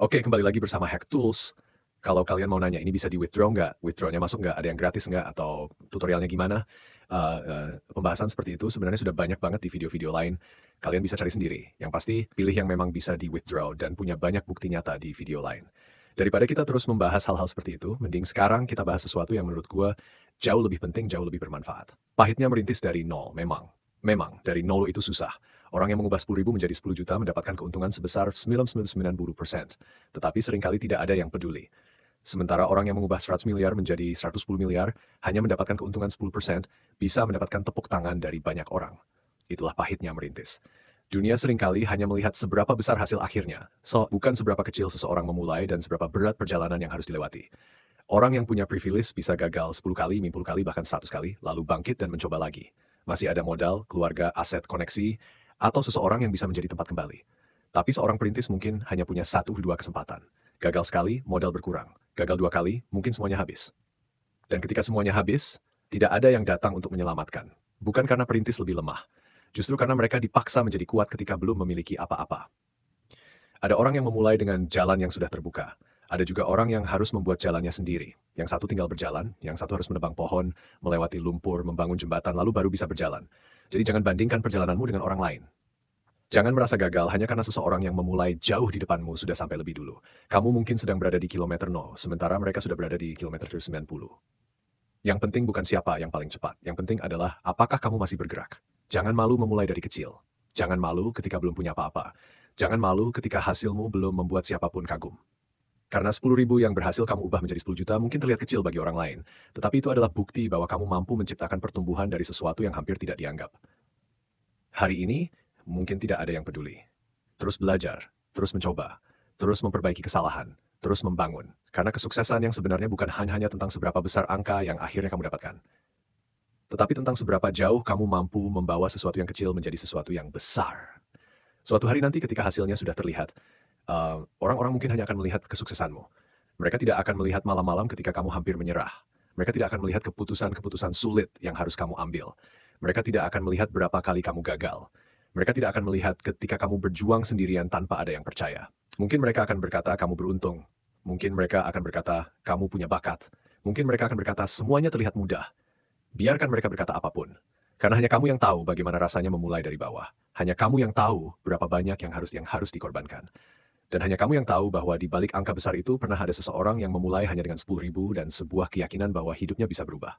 Oke, kembali lagi bersama Hack Tools. Kalau kalian mau nanya ini bisa di-withdraw nggak? Withdraw-nya masuk nggak? Ada yang gratis nggak? Atau tutorialnya gimana? Pembahasan seperti itu sebenarnya sudah banyak banget di video-video lain. Kalian bisa cari sendiri. Yang pasti pilih yang memang bisa di-withdraw dan punya banyak bukti nyata di video lain. Daripada kita terus membahas hal-hal seperti itu, mending sekarang kita bahas sesuatu yang menurut gua jauh lebih penting, jauh lebih bermanfaat. Pahitnya merintis dari nol, memang. Memang, dari nol itu susah. Orang yang mengubah 10.000 menjadi 10 juta mendapatkan keuntungan sebesar 90%. Tetapi seringkali tidak ada yang peduli. Sementara orang yang mengubah 100 miliar menjadi 110 miliar hanya mendapatkan keuntungan 10%, bisa mendapatkan tepuk tangan dari banyak orang. Itulah pahitnya merintis. Dunia seringkali hanya melihat seberapa besar hasil akhirnya, bukan seberapa kecil seseorang memulai dan seberapa berat perjalanan yang harus dilewati. Orang yang punya privilege bisa gagal 10 kali, 50 kali, bahkan 100 kali, lalu bangkit dan mencoba lagi. Masih ada modal, keluarga, aset, koneksi, atau seseorang yang bisa menjadi tempat kembali. Tapi seorang perintis mungkin hanya punya 1-2 kesempatan. Gagal sekali, modal berkurang. Gagal 2 kali, mungkin semuanya habis. Dan ketika semuanya habis, tidak ada yang datang untuk menyelamatkan. Bukan karena perintis lebih lemah. Justru karena mereka dipaksa menjadi kuat ketika belum memiliki apa-apa. Ada orang yang memulai dengan jalan yang sudah terbuka. Ada juga orang yang harus membuat jalannya sendiri. Yang satu tinggal berjalan, yang satu harus menebang pohon, melewati lumpur, membangun jembatan, lalu baru bisa berjalan. Jadi jangan bandingkan perjalananmu dengan orang lain. Jangan merasa gagal hanya karena seseorang yang memulai jauh di depanmu sudah sampai lebih dulu. Kamu mungkin sedang berada di kilometer 0, sementara mereka sudah berada di kilometer 90. Yang penting bukan siapa yang paling cepat. Yang penting adalah apakah kamu masih bergerak. Jangan malu memulai dari kecil. Jangan malu ketika belum punya apa-apa. Jangan malu ketika hasilmu belum membuat siapapun kagum. Karena 10.000 yang berhasil kamu ubah menjadi 10 juta mungkin terlihat kecil bagi orang lain. Tetapi itu adalah bukti bahwa kamu mampu menciptakan pertumbuhan dari sesuatu yang hampir tidak dianggap. Hari ini, mungkin tidak ada yang peduli. Terus belajar, terus mencoba, terus memperbaiki kesalahan, terus membangun. Karena kesuksesan yang sebenarnya bukan hanya tentang seberapa besar angka yang akhirnya kamu dapatkan. Tetapi tentang seberapa jauh kamu mampu membawa sesuatu yang kecil menjadi sesuatu yang besar. Suatu hari nanti ketika hasilnya sudah terlihat, orang-orang mungkin hanya akan melihat kesuksesanmu. Mereka tidak akan melihat malam-malam ketika kamu hampir menyerah. Mereka tidak akan melihat keputusan-keputusan sulit yang harus kamu ambil. Mereka tidak akan melihat berapa kali kamu gagal. Mereka tidak akan melihat ketika kamu berjuang sendirian tanpa ada yang percaya. Mungkin mereka akan berkata kamu beruntung. Mungkin mereka akan berkata kamu punya bakat. Mungkin mereka akan berkata semuanya terlihat mudah. Biarkan mereka berkata apapun. Karena hanya kamu yang tahu bagaimana rasanya memulai dari bawah. Hanya kamu yang tahu berapa banyak yang harus dikorbankan. Dan hanya kamu yang tahu bahwa di balik angka besar itu pernah ada seseorang yang memulai hanya dengan 10.000 dan sebuah keyakinan bahwa hidupnya bisa berubah.